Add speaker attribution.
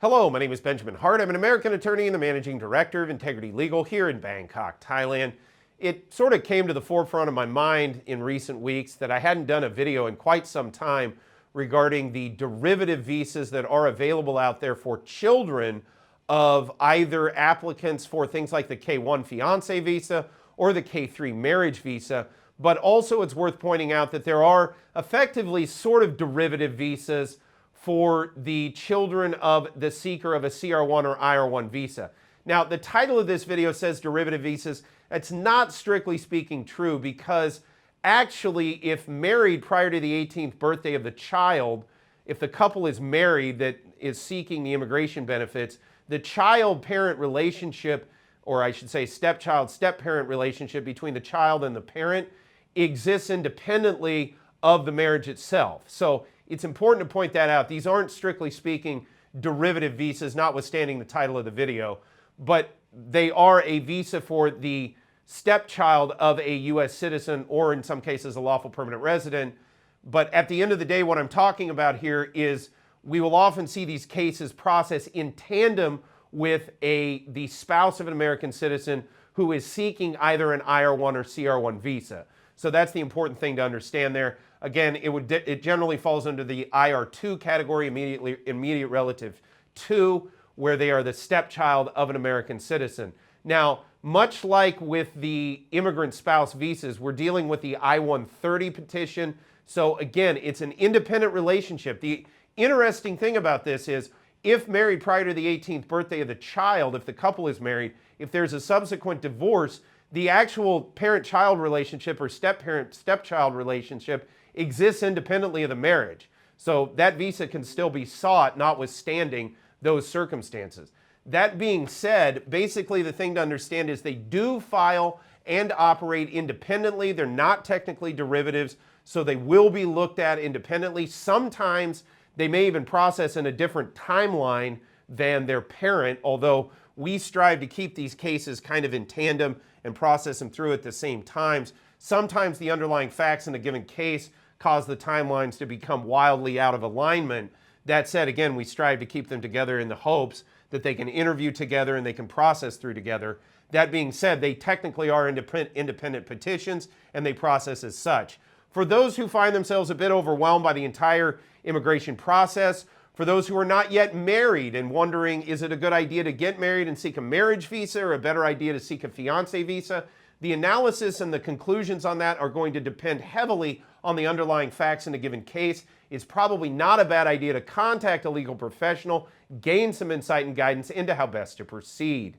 Speaker 1: Hello, my name is Benjamin Hart. I'm an American attorney and the managing director of Integrity Legal here in Bangkok, Thailand. It sort of came to the forefront of my mind in recent weeks that I hadn't done a video in quite some time regarding the derivative visas that are available out there for children of either applicants for things like the K-1 fiance visa or the K-3 marriage visa. But also it's worth pointing out that there are effectively sort of derivative visas for the children of the seeker of a CR-1 or IR-1 visa. Now, the title of this video says derivative visas. That's not strictly speaking true, because actually, if married prior to the 18th birthday of the child, if the couple is married that is seeking the immigration benefits, the child-parent relationship, or I should say stepchild-step-parent relationship between the child and the parent exists independently of the marriage itself. So it's important to point that out. These aren't strictly speaking derivative visas, notwithstanding the title of the video, but they are a visa for the stepchild of a U.S. citizen, or in some cases a lawful permanent resident. But at the end of the day, what I'm talking about here is we will often see these cases processed in tandem with the spouse of an American citizen who is seeking either an IR-1 or CR-1 visa. So that's the important thing to understand there. Again, it generally falls under the IR-2 category, immediate relative to, where they are the stepchild of an American citizen. Now, much like with the immigrant spouse visas, we're dealing with the I-130 petition. So again, it's an independent relationship. The interesting thing about this is, if married prior to the 18th birthday of the child, if the couple is married, if there's a subsequent divorce, the actual parent-child relationship or step-parent-stepchild relationship exists independently of the marriage. So that visa can still be sought, notwithstanding those circumstances. That being said, basically the thing to understand is they do file and operate independently. They're not technically derivatives, so they will be looked at independently. Sometimes they may even process in a different timeline than their parent, although we strive to keep these cases kind of in tandem and process them through at the same times. Sometimes the underlying facts in a given case cause the timelines to become wildly out of alignment. That said, again, we strive to keep them together in the hopes that they can interview together and they can process through together. That being said, they technically are independent petitions and they process as such. For those who find themselves a bit overwhelmed by the entire immigration process, for those who are not yet married and wondering, is it a good idea to get married and seek a marriage visa or a better idea to seek a fiance visa? The analysis and the conclusions on that are going to depend heavily on the underlying facts in a given case. It's probably not a bad idea to contact a legal professional, gain some insight and guidance into how best to proceed.